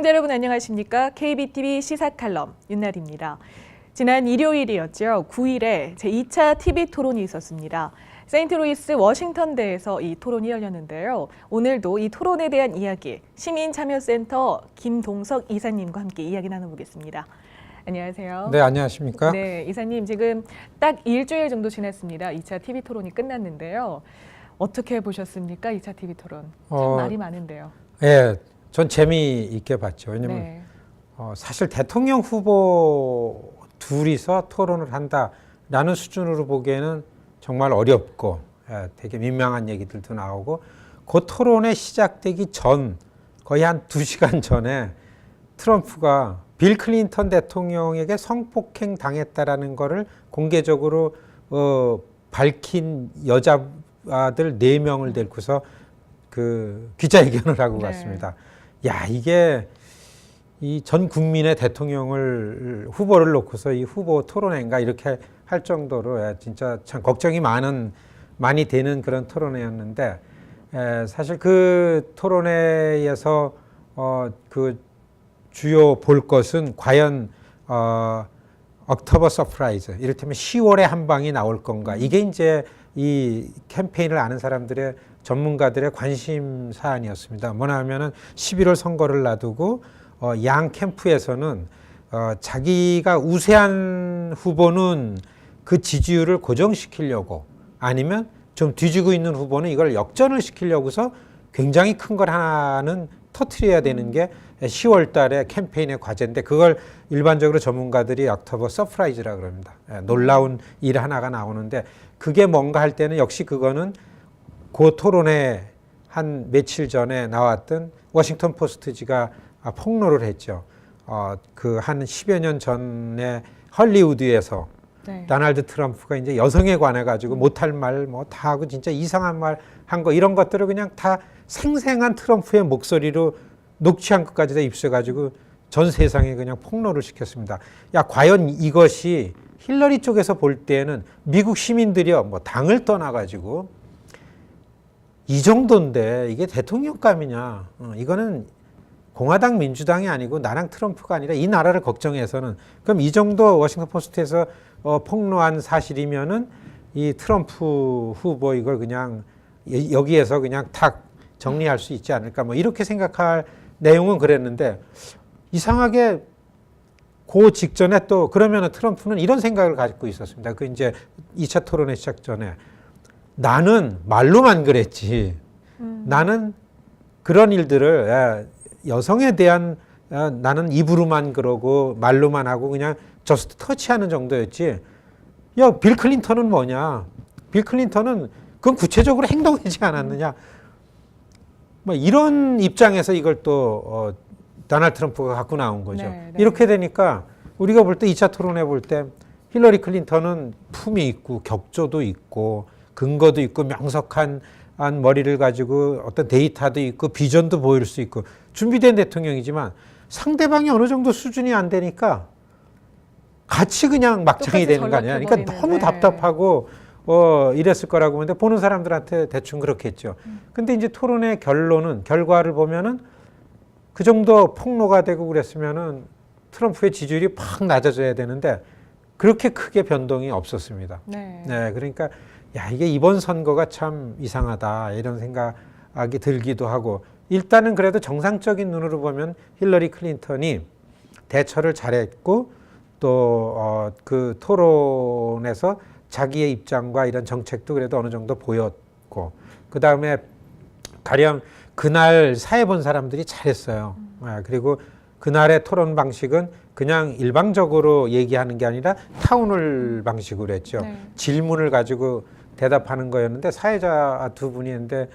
시청자 여러분 안녕하십니까? KBTV 시사칼럼 윤나리입니다. 지난 일요일이었죠. 9일에 제2차 TV 토론이 있었습니다. 세인트루이스 워싱턴대에서 이 토론이 열렸는데요. 오늘도 이 토론에 대한 이야기 시민참여센터 김동석 이사님과 함께 이야기 나눠보겠습니다. 안녕하세요. 네, 안녕하십니까? 네, 이사님 지금 딱 일주일 정도 지났습니다. 2차 TV 토론이 끝났는데요. 어떻게 보셨습니까? 2차 TV 토론. 참 말이 많은데요. 예, 전 재미있게 봤죠. 왜냐면 네. 사실 대통령 후보 둘이서 토론을 한다라는 수준으로 보기에는 정말 어렵고 되게 민망한 얘기들도 나오고 그 토론에 시작되기 전 거의 한 2시간 전에 트럼프가 빌 클린턴 대통령에게 성폭행 당했다라는 거를 공개적으로 밝힌 여자들 4명을 데리고서 그 기자회견을 하고 갔습니다. 야, 이게 이 전 국민의 대통령을 후보를 놓고서 이 후보 토론회인가 이렇게 할 정도로 진짜 참 걱정이 많이 되는 그런 토론회였는데 사실 그 토론회에서 그 주요 볼 것은 과연 옥토버 서프라이즈, 이를테면 10월에 한 방이 나올 건가, 이게 이제 이 캠페인을 아는 사람들의 전문가들의 관심 사안이었습니다. 뭐냐 하면은 11월 선거를 놔두고 양 캠프에서는 자기가 우세한 후보는 그 지지율을 고정시키려고, 아니면 좀 뒤지고 있는 후보는 이걸 역전을 시키려고서 굉장히 큰 걸 하나는 터트려야 되는 게 10월 달에 캠페인의 과제인데, 그걸 일반적으로 전문가들이 옥토버 서프라이즈라고 그럽니다. 놀라운 일 하나가 나오는데, 그게 뭔가 할 때는 역시 그거는 그 토론회 한 며칠 전에 나왔던 워싱턴 포스트지가 폭로를 했죠. 그 한 10여 년 전에 헐리우드에서 도널드 트럼프가 이제 여성에 관해 가지고 못할 말 뭐 다 하고 진짜 이상한 말 한 거, 이런 것들을 그냥 다 생생한 트럼프의 목소리로 녹취한 것까지 다 입수해 가지고 전 세상에 그냥 폭로를 시켰습니다. 야, 과연 이것이 힐러리 쪽에서 볼 때는 미국 시민들이요, 뭐 당을 떠나 가지고 이 정도인데 이게 대통령감이냐? 이거는 공화당 민주당이 아니고 나랑 트럼프가 아니라 이 나라를 걱정해서는, 그럼 이 정도 워싱턴 포스트에서 폭로한 사실이면은 이 트럼프 후보 이걸 그냥 여기에서 그냥 탁 정리할 수 있지 않을까, 뭐 이렇게 생각할 내용은 그랬는데, 이상하게 그 직전에 또 그러면은 트럼프는 이런 생각을 가지고 있었습니다. 그 이제 2차 토론회 시작 전에 나는 말로만 그랬지. 나는 그런 일들을 여성에 대한 나는 입으로만 그러고 말로만 하고 그냥 저스트 터치하는 정도였지. 야, 빌 클린턴은 뭐냐? 빌 클린턴은 그건 구체적으로 행동하지 않았느냐? 뭐 이런 입장에서 이걸 또 도널드 트럼프가 갖고 나온 거죠. 네. 이렇게 되니까 우리가 볼 때 2차 토론회 볼 때 힐러리 클린턴은 품이 있고 격조도 있고 근거도 있고 명석한 머리를 가지고 어떤 데이터도 있고 비전도 보일 수 있고 준비된 대통령이지만, 상대방이 어느 정도 수준이 안 되니까 같이 그냥 막장이 되는 거 아니야. 그러니까 너무 답답하고 이랬을 거라고 보는데, 보는 사람들한테 대충 그렇겠죠. 근데 이제 토론의 결과를 보면은 그 정도 폭로가 되고 그랬으면은 트럼프의 지지율이 팍 낮아져야 되는데 그렇게 크게 변동이 없었습니다. 네, 그러니까 야, 이게 이번 선거가 참 이상하다 이런 생각이 들기도 하고, 일단은 그래도 정상적인 눈으로 보면 힐러리 클린턴이 대처를 잘했고, 또 그 토론에서 자기의 입장과 이런 정책도 그래도 어느 정도 보였고, 그 다음에 가령 그날 사회 본 사람들이 잘했어요. 그리고 그날의 토론 방식은 그냥 일방적으로 얘기하는 게 아니라 타운홀 방식으로 했죠. 질문을 가지고 대답하는 거였는데, 사회자 두 분이 있는데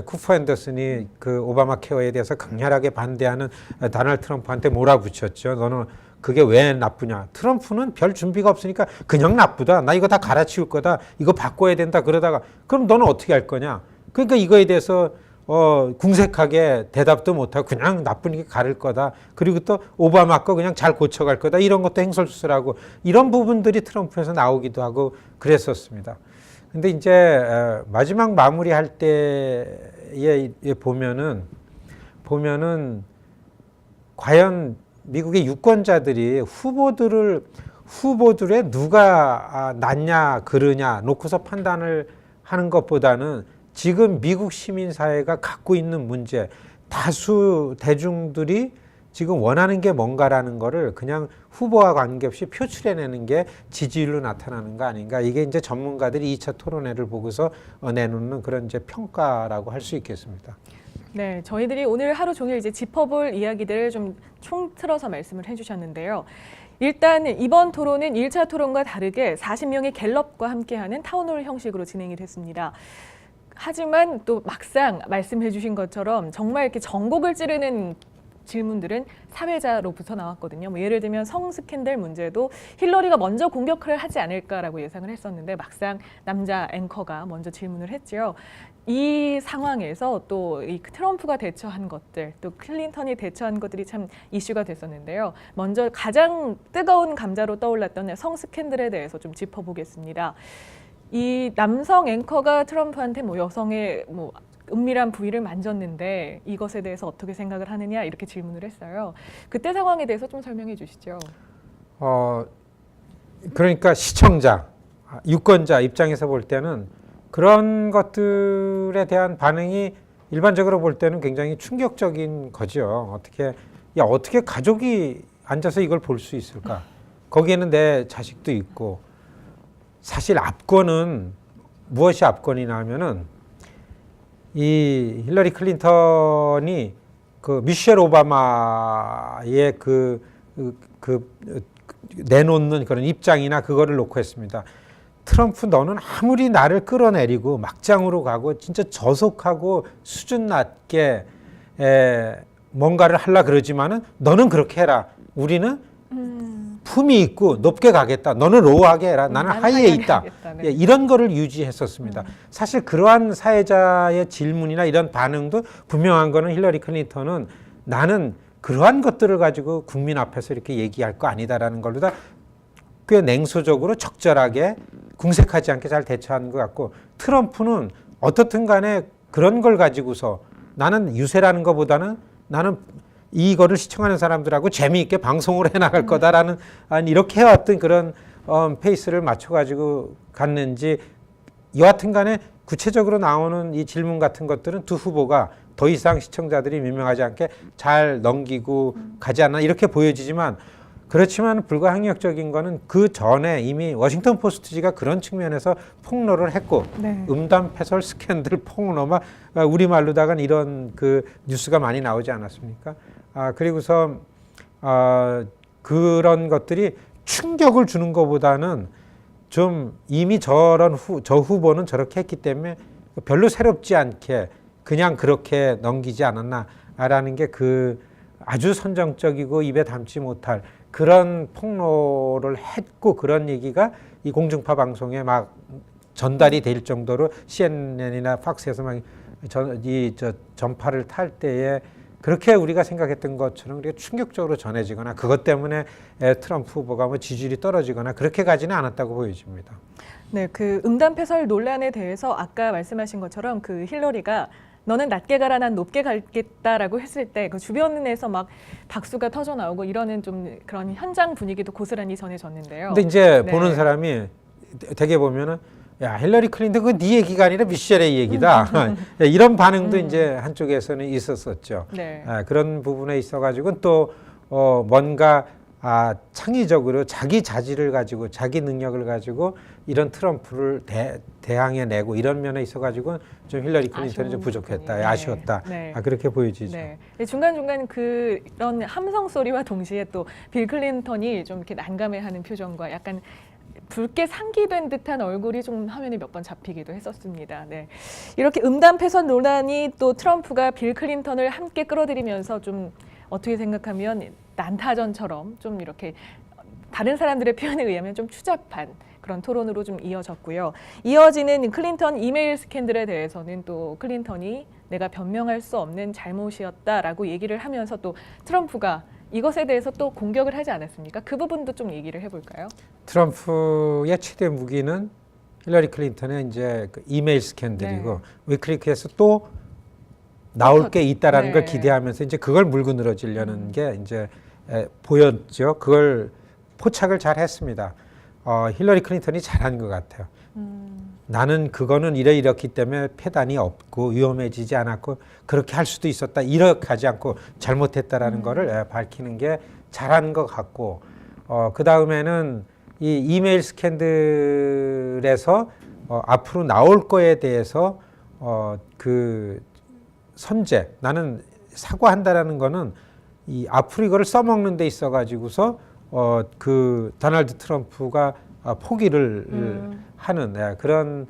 쿠퍼 앤더슨이 그 오바마 케어에 대해서 강렬하게 반대하는 도널드 트럼프한테 몰아붙였죠. 너는 그게 왜 나쁘냐? 트럼프는 별 준비가 없으니까 그냥 나쁘다. 나 이거 다 갈아치울 거다. 이거 바꿔야 된다. 그러다가 그럼 너는 어떻게 할 거냐? 그러니까 이거에 대해서 궁색하게 대답도 못하고 그냥 나쁘니까 가를 거다. 그리고 또 오바마 거 그냥 잘 고쳐갈 거다. 이런 것도 행설수설하고, 이런 부분들이 트럼프에서 나오기도 하고 그랬었습니다. 근데 이제 마지막 마무리할 때에 보면은 과연 미국의 유권자들이 후보들의 누가 낫냐 그르냐 놓고서 판단을 하는 것보다는 지금 미국 시민사회가 갖고 있는 문제, 다수 대중들이 지금 원하는 게 뭔가라는 거를 그냥 후보와 관계없이 표출해내는 게 지지율로 나타나는 거 아닌가. 이게 이제 전문가들이 2차 토론회를 보고서 내놓는 그런 이제 평가라고 할 수 있겠습니다. 네, 저희들이 오늘 하루 종일 이제 짚어볼 이야기들을 좀 총틀어서 말씀을 해주셨는데요. 일단 이번 토론은 1차 토론과 다르게 40명의 갤럽과 함께하는 타운홀 형식으로 진행이 됐습니다. 하지만 또 막상 말씀해 주신 것처럼 정말 이렇게 전곡을 찌르는 질문들은 사회자로부터 나왔거든요. 뭐 예를 들면 성 스캔들 문제도 힐러리가 먼저 공격을 하지 않을까라고 예상을 했었는데 막상 남자 앵커가 먼저 질문을 했죠. 이 상황에서 또 이 트럼프가 대처한 것들, 또 클린턴이 대처한 것들이 참 이슈가 됐었는데요. 먼저 가장 뜨거운 감자로 떠올랐던 성 스캔들에 대해서 좀 짚어보겠습니다. 이 남성 앵커가 트럼프한테 뭐 여성의 뭐 은밀한 부위를 만졌는데 이것에 대해서 어떻게 생각을 하느냐 이렇게 질문을 했어요. 그때 상황에 대해서 좀 설명해 주시죠. 그러니까 시청자, 유권자 입장에서 볼 때는 그런 것들에 대한 반응이 일반적으로 볼 때는 굉장히 충격적인 거죠. 어떻게 가족이 앉아서 이걸 볼 수 있을까? 거기에는 내 자식도 있고, 사실 압권은 무엇이 압권이냐 하면은 이 힐러리 클린턴이 그 미셸 오바마의 내놓는 그런 입장이나 그거를 놓고 했습니다. 트럼프 너는 아무리 나를 끌어내리고 막장으로 가고 진짜 저속하고 수준 낮게 뭔가를 하려 그러지만은 너는 그렇게 해라. 우리는 품이 있고 높게 가겠다. 너는 로우하게 해라. 나는 하이에 있다. 네. 이런 거를 유지했었습니다. 사실 그러한 사회자의 질문이나 이런 반응도 분명한 거는 힐러리 클린턴은 나는 그러한 것들을 가지고 국민 앞에서 이렇게 얘기할 거 아니다라는 걸로 다 꽤 냉소적으로 적절하게 궁색하지 않게 잘 대처하는 것 같고, 트럼프는 어떻든 간에 그런 걸 가지고서 나는 유세라는 것보다는 나는 이거를 시청하는 사람들하고 재미있게 방송을 해나갈 거다라는 이렇게 해왔던 그런 페이스를 맞춰가지고 갔는지, 여하튼 간에 구체적으로 나오는 이 질문 같은 것들은 두 후보가 더 이상 시청자들이 민망하지 않게 잘 넘기고 가지 않나 이렇게 보여지지만, 그렇지만 불가항력적인 거는 그 전에 이미 워싱턴 포스트지가 그런 측면에서 폭로를 했고, 네. 음담 패설 스캔들 폭로만 우리말로다간 이런 그 뉴스가 많이 나오지 않았습니까? 그리고서 그런 것들이 충격을 주는 것보다는 좀 이미 저 후보는 저렇게 했기 때문에 별로 새롭지 않게 그냥 그렇게 넘기지 않았나라는 게 그 아주 선정적이고 입에 담지 못할 그런 폭로를 했고, 그런 얘기가 이 공중파 방송에 막 전달이 될 정도로 CNN이나 팍스에서 막 전파를 탈 때에 그렇게 우리가 생각했던 것처럼 우리가 충격적으로 전해지거나 그것 때문에 트럼프 후보가 뭐 지지율이 떨어지거나 그렇게 가지는 않았다고 보여집니다. 네, 그 음담 패설 논란에 대해서 아까 말씀하신 것처럼 그 힐러리가 너는 낮게 가라 난 높게 가겠다라고 했을 때 그 주변에서 막 박수가 터져 나오고 이러는 좀 그런 현장 분위기도 고스란히 전해졌는데요. 근데 이제 네. 보는 사람이 되게 보면은 야, 힐러리 클린턴 그 네 얘기가 아니라 미셸의 얘기다. 이런 반응도 이제 한쪽에서는 있었었죠. 네. 그런 부분에 있어가지고 또 뭔가 창의적으로 자기 자질을 가지고 자기 능력을 가지고 이런 트럼프를 대항해내고 이런 면에 있어가지고 좀 힐러리 클린턴이 좀 부족했다, 네. 아쉬웠다. 네. 그렇게 보여지죠. 네. 중간중간 그런 함성 소리와 동시에 또 빌 클린턴이 좀 이렇게 난감해하는 표정과 약간 붉게 상기된 듯한 얼굴이 좀 화면에 몇 번 잡히기도 했었습니다. 네. 이렇게 음담 패선 논란이 또 트럼프가 빌 클린턴을 함께 끌어들이면서 좀 어떻게 생각하면 난타전처럼 좀 이렇게 다른 사람들의 표현에 의하면 좀 추잡한 그런 토론으로 좀 이어졌고요. 이어지는 클린턴 이메일 스캔들에 대해서는 또 클린턴이 내가 변명할 수 없는 잘못이었다라고 얘기를 하면서 또 트럼프가 이것에 대해서 또 공격을 하지 않았습니까? 그 부분도 좀 얘기를 해볼까요? 트럼프의 최대 무기는 힐러리 클린턴의 이제 그 이메일 스캔들이고, 네. 위클리크에서 또 나올 게 있다라는 걸 네. 기대하면서 이제 그걸 물고 늘어지려는 게 이제 보였죠. 그걸 포착을 잘 했습니다. 힐러리 클린턴이 잘한 것 같아요. 나는 그거는 이렇기 때문에 폐단이 없고 위험해지지 않았고 그렇게 할 수도 있었다. 이렇게 하지 않고 잘못했다라는 거를 밝히는 게 잘한 것 같고 그 다음에는 이 이메일 스캔들에서 앞으로 나올 거에 대해서 그 선제 나는 사과한다라는 거는 이 앞으로 이거를 써먹는 데 있어 가지고서 그 도널드 트럼프가 포기를 하는 그런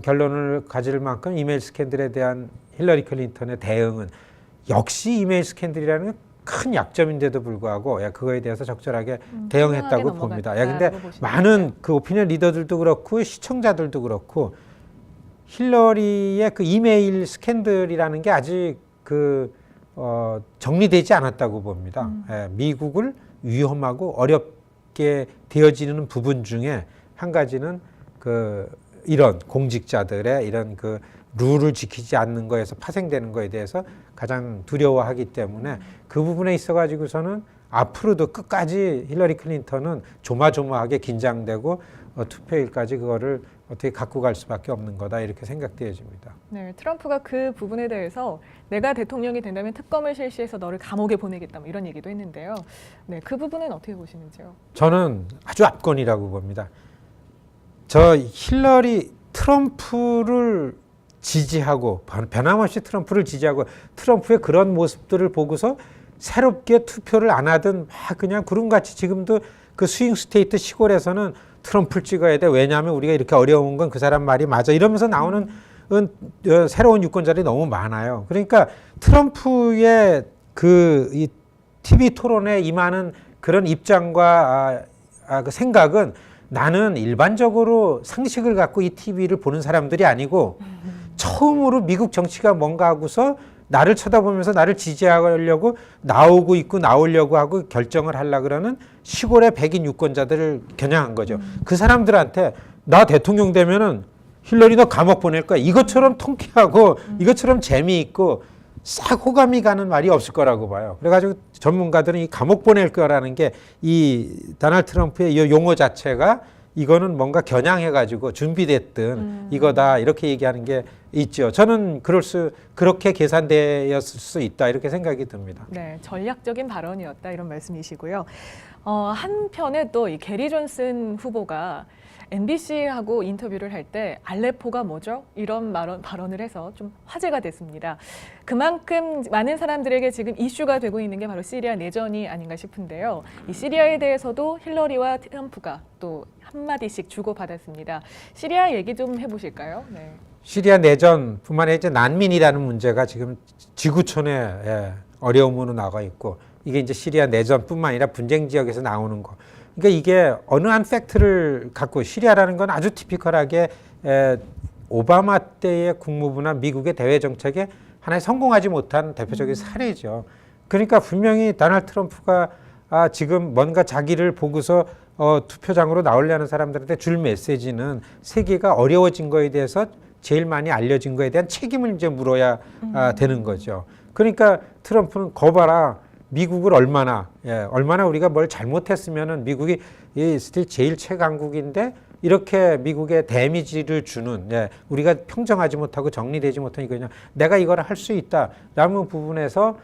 결론을 가질 만큼 이메일 스캔들에 대한 힐러리 클린턴의 대응은 역시 이메일 스캔들이라는 큰 약점인데도 불구하고 그거에 대해서 적절하게 대응했다고 봅니다. 근데 많은 그 오피니언 리더들도 그렇고 시청자들도 그렇고 힐러리의 그 이메일 스캔들이라는 게 아직 정리되지 않았다고 봅니다. 미국을 위험하고 어렵게 되어지는 부분 중에 한 가지는 이런 공직자들의 이런 그 룰을 지키지 않는 거에서 파생되는 거에 대해서 가장 두려워하기 때문에 그 부분에 있어 가지고서는 앞으로도 끝까지 힐러리 클린턴은 조마조마하게 긴장되고 투표일까지 그거를 어떻게 갖고 갈 수밖에 없는 거다 이렇게 생각되어집니다. 네, 트럼프가 그 부분에 대해서 내가 대통령이 된다면 특검을 실시해서 너를 감옥에 보내겠다 뭐 이런 얘기도 했는데요. 네, 그 부분은 어떻게 보시는지요? 저는 아주 압권이라고 봅니다. 저 힐러리 트럼프를 지지하고 변함없이 트럼프를 지지하고 트럼프의 그런 모습들을 보고서 새롭게 투표를 안 하든 막 그냥 구름같이 지금도 그 스윙 스테이트 시골에서는 트럼프를 찍어야 돼. 왜냐하면 우리가 이렇게 어려운 건 그 사람 말이 맞아. 이러면서 나오는 새로운 유권자들이 너무 많아요. 그러니까 트럼프의 이 TV 토론에 임하는 그런 입장과 그 생각은 나는 일반적으로 상식을 갖고 이 TV를 보는 사람들이 아니고 처음으로 미국 정치가 뭔가 하고서 나를 쳐다보면서 나를 지지하려고 나오고 있고 나오려고 하고 결정을 하려고 그러는 시골의 백인 유권자들을 겨냥한 거죠. 그 사람들한테 나 대통령 되면은 힐러리 너 감옥 보낼 거야. 이것처럼 통쾌하고 이것처럼 재미있고 싹 호감이 가는 말이 없을 거라고 봐요. 그래가지고 전문가들은 이 감옥 보낼 거라는 게 이 도널드 트럼프의 이 용어 자체가 이거는 뭔가 겨냥해가지고 준비됐든 이거다 이렇게 얘기하는 게 있죠. 저는 그렇게 계산되었을 수 있다 이렇게 생각이 듭니다. 네, 전략적인 발언이었다 이런 말씀이시고요. 한편에 또 이 게리 존슨 후보가 MBC하고 인터뷰를 할 때 알레포가 뭐죠? 이런 발언을 해서 좀 화제가 됐습니다. 그만큼 많은 사람들에게 지금 이슈가 되고 있는 게 바로 시리아 내전이 아닌가 싶은데요. 이 시리아에 대해서도 힐러리와 트럼프가 또 한마디씩 주고받았습니다. 시리아 얘기 좀 해보실까요? 네. 시리아 내전뿐만 아니라 이제 난민이라는 문제가 지금 지구촌에 어려움으로 나가 있고 이게 이제 시리아 내전뿐만 아니라 분쟁 지역에서 나오는 거. 그러니까 이게 어느 한 팩트를 갖고 시리아라는 건 아주 티피컬하게 오바마 때의 국무부나 미국의 대외 정책에 하나의 성공하지 못한 대표적인 사례죠. 그러니까 분명히 도널드 트럼프가 지금 뭔가 자기를 보고서 투표장으로 나오려는 사람들한테 줄 메시지는 세계가 어려워진 거에 대해서 제일 많이 알려진 거에 대한 책임을 이제 물어야 되는 거죠. 그러니까 트럼프는 거봐라. 미국을 얼마나 우리가 뭘 잘못했으면은 미국이 스틸 제일 최강국인데 이렇게 미국에 데미지를 주는 우리가 평정하지 못하고 정리되지 못한 이거냐 내가 이걸 할 수 있다라는 부분에서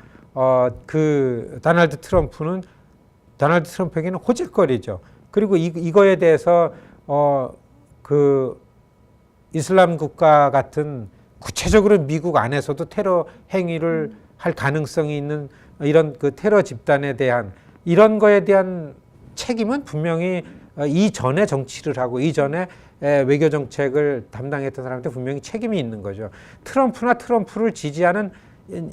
그 도널드 트럼프에게는 호재거리죠. 그리고 이거에 대해서 그 이슬람 국가 같은 구체적으로 미국 안에서도 테러 행위를 할 가능성이 있는 이런 그 테러 집단에 대한 이런 거에 대한 책임은 분명히 이전에 정치를 하고 이전에 외교 정책을 담당했던 사람한테 분명히 책임이 있는 거죠. 트럼프를 지지하는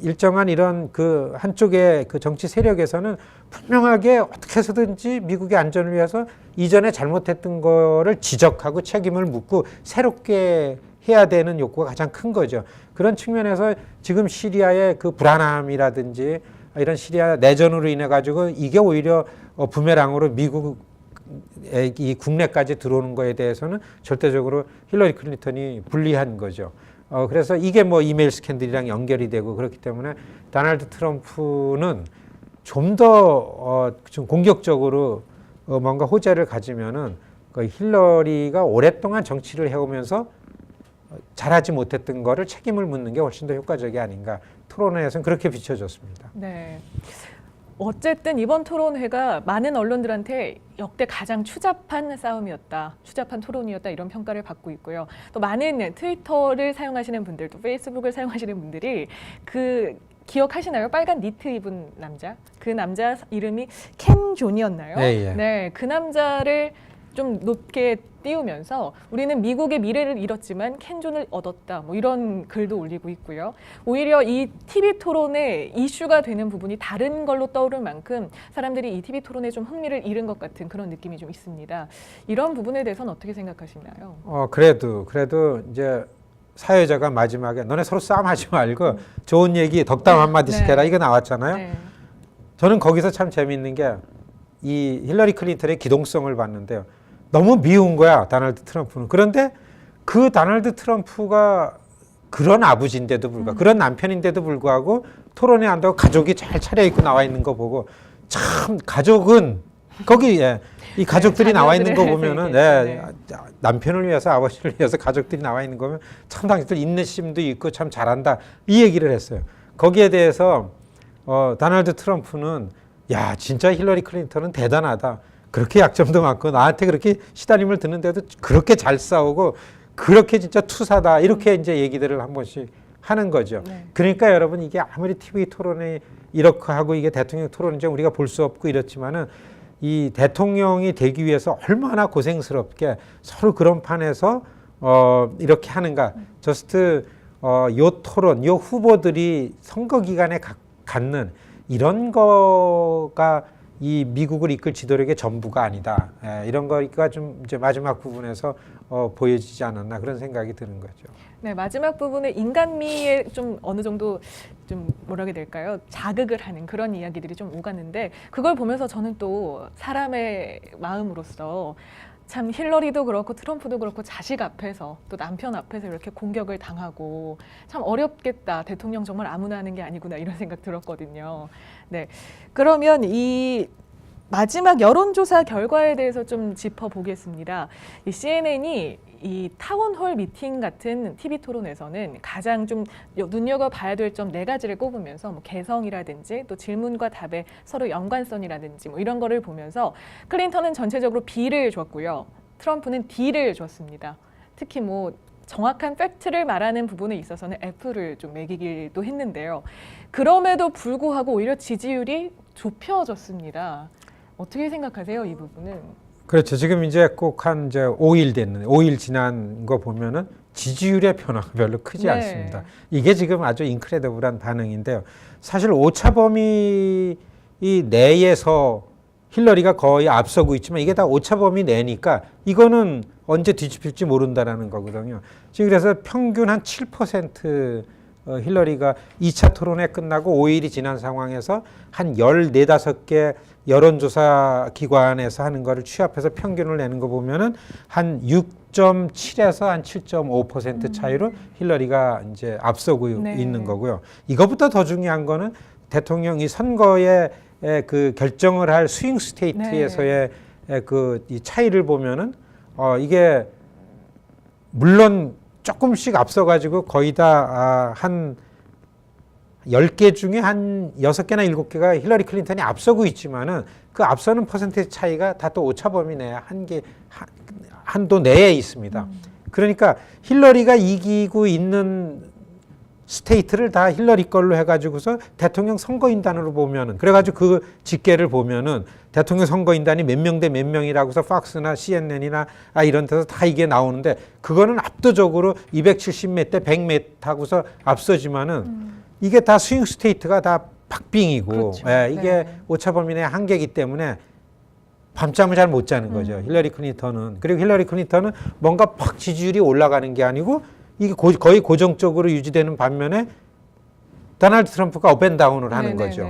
일정한 이런 그 한쪽의 그 정치 세력에서는 분명하게 어떻게 해서든지 미국의 안전을 위해서 이전에 잘못했던 거를 지적하고 책임을 묻고 새롭게 해야 되는 욕구가 가장 큰 거죠. 그런 측면에서 지금 시리아의 그 불안함이라든지 이런 시리아 내전으로 인해 가지고 이게 오히려 부메랑으로 미국 이 국내까지 들어오는 거에 대해서는 절대적으로 힐러리 클린턴이 불리한 거죠. 그래서 이게 뭐 이메일 스캔들이랑 연결이 되고 그렇기 때문에 도널드 트럼프는 좀 더 좀 공격적으로 뭔가 호재를 가지면은 그 힐러리가 오랫동안 정치를 해오면서 잘하지 못했던 거를 책임을 묻는 게 훨씬 더 효과적이 아닌가. 토론회에서는 그렇게 비춰졌습니다. 네. 어쨌든 이번 토론회가 많은 언론들한테 역대 가장 추잡한 싸움이었다, 추잡한 토론이었다 이런 평가를 받고 있고요. 또 많은 트위터를 사용하시는 분들, 또 페이스북을 사용하시는 분들이 그 기억하시나요? 빨간 니트 입은 남자. 그 남자 이름이 켄 존이었나요? 예, 예. 네, 그 남자를 좀 높게 띄우면서 우리는 미국의 미래를 잃었지만 켄 존을 얻었다. 뭐 이런 글도 올리고 있고요. 오히려 이 TV 토론에 이슈가 되는 부분이 다른 걸로 떠오를 만큼 사람들이 이 TV 토론에 좀 흥미를 잃은 것 같은 그런 느낌이 좀 있습니다. 이런 부분에 대해서는 어떻게 생각하시나요? 그래도 이제 사회자가 마지막에 너네 서로 싸움하지 말고 좋은 얘기 덕담 한마디씩 네. 해라 이거 나왔잖아요. 네. 저는 거기서 참 재미있는 게 이 힐러리 클린턴의 기동성을 봤는데요. 너무 미운 거야, 도널드 트럼프는. 그런데 그 도널드 트럼프가 그런 아버지인데도 불구하고 그런 남편인데도 불구하고 토론회 한다고 가족이 잘 차려입고 나와 있는 거 보고 참 가족은 거기 이 가족들이 나와 있는 거 보면은 남편을 위해서 아버지를 위해서 가족들이 나와 있는 거면 참 당신들 인내심도 있고 참 잘한다 이 얘기를 했어요. 거기에 대해서 도널드 트럼프는 야 진짜 힐러리 클린턴은 대단하다. 그렇게 약점도 많고 나한테 그렇게 시달림을 듣는데도 그렇게 잘 싸우고 그렇게 진짜 투사다 이렇게 이제 얘기들을 한 번씩 하는 거죠. 네. 그러니까 여러분 이게 아무리 TV 토론이 이렇게 하고 이게 대통령 토론인지 우리가 볼 수 없고 이렇지만은 이 대통령이 되기 위해서 얼마나 고생스럽게 서로 그런 판에서 이렇게 하는가. 저스트 요 토론, 요 후보들이 선거 기간에 갖는 이런 거가 이 미국을 이끌 지도력의 전부가 아니다. 이런 거가 좀 이제 마지막 부분에서 보여지지 않았나 그런 생각이 드는 거죠. 네, 마지막 부분에 인간미에 좀 어느 정도 좀 뭐라 해야 될까요? 자극을 하는 그런 이야기들이 좀 오갔는데 그걸 보면서 저는 또 사람의 마음으로서 참 힐러리도 그렇고 트럼프도 그렇고 자식 앞에서 또 남편 앞에서 이렇게 공격을 당하고 참 어렵겠다. 대통령 정말 아무나 하는 게 아니구나 이런 생각 들었거든요. 네, 그러면 이 마지막 여론조사 결과에 대해서 좀 짚어보겠습니다. 이 CNN이 이 타운홀 미팅 같은 TV 토론에서는 가장 좀 눈여겨봐야 될 점 4가지를 꼽으면서 뭐 개성이라든지 또 질문과 답의 서로 연관성이라든지 뭐 이런 거를 보면서 클린턴은 전체적으로 B를 줬고요. 트럼프는 D를 줬습니다. 특히 뭐 정확한 팩트를 말하는 부분에 있어서는 F를 좀 매기기도 했는데요. 그럼에도 불구하고 오히려 지지율이 좁혀졌습니다. 어떻게 생각하세요, 이 부분은? 그렇죠. 지금 이제 꼭 한 이제 5일 됐는 5일 지난 거 보면은 지지율의 변화가 별로 크지 네. 않습니다. 이게 지금 아주 인크레더블한 반응인데요. 사실 오차 범위 내에서 힐러리가 거의 앞서고 있지만 이게 다 오차 범위 내니까 이거는 언제 뒤집힐지 모른다라는 거거든요. 지금 그래서 평균 한 7% 힐러리가 2차 토론회 끝나고 5일이 지난 상황에서 한 14, 15개 여론조사 기관에서 하는 거를 취합해서 평균을 내는 거 보면은 한 6.7에서 한 7.5% 차이로 힐러리가 이제 앞서고 네. 있는 거고요. 이것보다 더 중요한 거는 대통령이 선거에 그 결정을 할 스윙 스테이트에서의 그 이 차이를 보면은 이게 물론 조금씩 앞서가지고 거의 다 한 10개 중에 한 6개나 7개가 힐러리 클린턴이 앞서고 있지만은 그 앞서는 퍼센테이지 차이가 다 또 오차 범위 내에 한도 내에 있습니다. 그러니까 힐러리가 이기고 있는 스테이트를 다 힐러리 걸로 해가지고서 대통령 선거인단으로 보면은 그래가지고 그 집계를 보면은 대통령 선거인단이 몇 명 대 몇 명이라고서 팍스나 CNN이나 이런 데서 다 이게 나오는데 그거는 압도적으로 270 몇 대 100 몇 하고서 앞서지만은 이게 다 스윙 스테이트가 다 박빙이고 그렇죠. 이게 네. 오차 범위 내 한계이기 때문에 밤잠을 잘 못 자는 거죠. 힐러리 클린턴은. 그리고 힐러리 클린턴은 뭔가 팍 지지율이 올라가는 게 아니고 이게 거의 고정적으로 유지되는 반면에 도널드 트럼프가 업앤다운을 하는 거죠.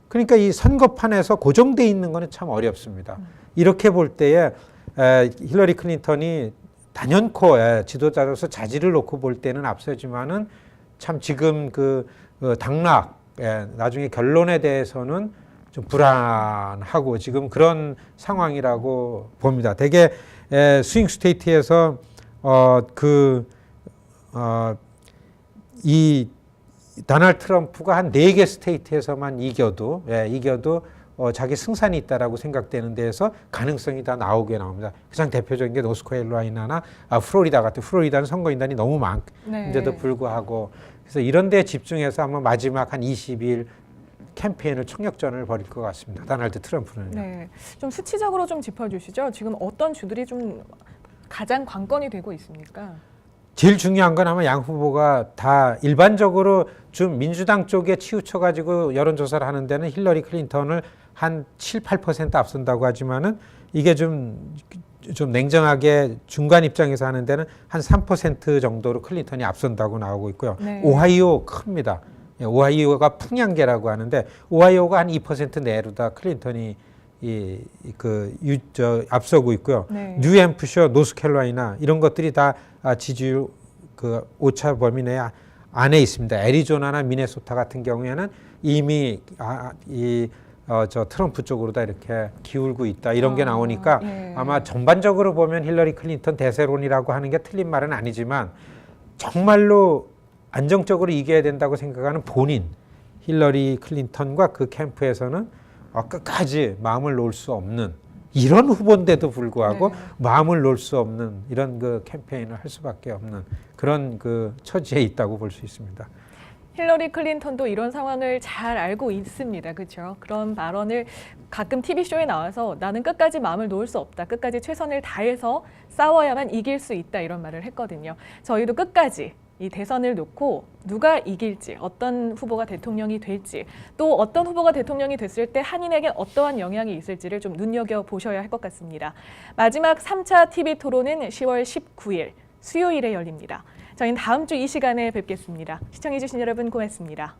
그러니까 이 선거판에서 고정돼 있는 거는 참 어렵습니다. 이렇게 볼 때에 힐러리 클린턴이 단연코 지도자로서 자질을 놓고 볼 때는 앞서지만은 참 지금 그 당락 나중에 결론에 대해서는 좀 불안하고 지금 그런 상황이라고 봅니다. 대개 스윙 스테이트에서 이 도널드 트럼프가 한 4개 스테이트에서만 이겨도 자기 승산이 있다라고 생각되는 데에서 가능성이 다 나옵니다. 가장 대표적인 게 노스캐롤라이나나 플로리다 같은 플로리다는 선거인단이 너무 많은데도 네. 불구하고 그래서 이런 데 집중해서 아마 마지막 한 20일 캠페인을 총력전을 벌일 것 같습니다. 도널드 트럼프는. 네, 좀 수치적으로 좀 짚어주시죠. 지금 어떤 주들이 좀 가장 관건이 되고 있습니까? 제일 중요한 건 아마 양 후보가 다 일반적으로 좀 민주당 쪽에 치우쳐가지고 여론조사를 하는 데는 힐러리 클린턴을 한 7, 8% 앞선다고 하지만은 이게 좀 냉정하게 중간 입장에서 하는 데는 한 3% 정도로 클린턴이 앞선다고 나오고 있고요. 네. 오하이오 큽니다. 오하이오가 풍량계라고 하는데 오하이오가 한 2% 내로다 클린턴이 앞서고 있고요. 네. 뉴햄프셔, 노스캐롤라이나 이런 것들이 다 지지율 그 오차 범위 내 안에 있습니다. 애리조나나 미네소타 같은 경우에는 이미 트럼프 쪽으로 다 이렇게 기울고 있다 이런 게 나오니까 예. 아마 전반적으로 보면 힐러리 클린턴 대세론이라고 하는 게 틀린 말은 아니지만 정말로 안정적으로 이겨야 된다고 생각하는 본인 힐러리 클린턴과 그 캠프에서는 끝까지 마음을 놓을 수 없는 이런 후보인데도 불구하고 네. 마음을 놓을 수 없는 이런 그 캠페인을 할 수밖에 없는 그런 그 처지에 있다고 볼 수 있습니다. 힐러리 클린턴도 이런 상황을 잘 알고 있습니다. 그렇죠? 그런 발언을 가끔 TV쇼에 나와서 나는 끝까지 마음을 놓을 수 없다. 끝까지 최선을 다해서 싸워야만 이길 수 있다. 이런 말을 했거든요. 저희도 끝까지 이 대선을 놓고 누가 이길지, 어떤 후보가 대통령이 될지, 또 어떤 후보가 대통령이 됐을 때 한인에겐 어떠한 영향이 있을지를 좀 눈여겨보셔야 할 것 같습니다. 마지막 3차 TV 토론은 10월 19일 수요일에 열립니다. 저희는 다음 주 이 시간에 뵙겠습니다. 시청해주신 여러분 고맙습니다.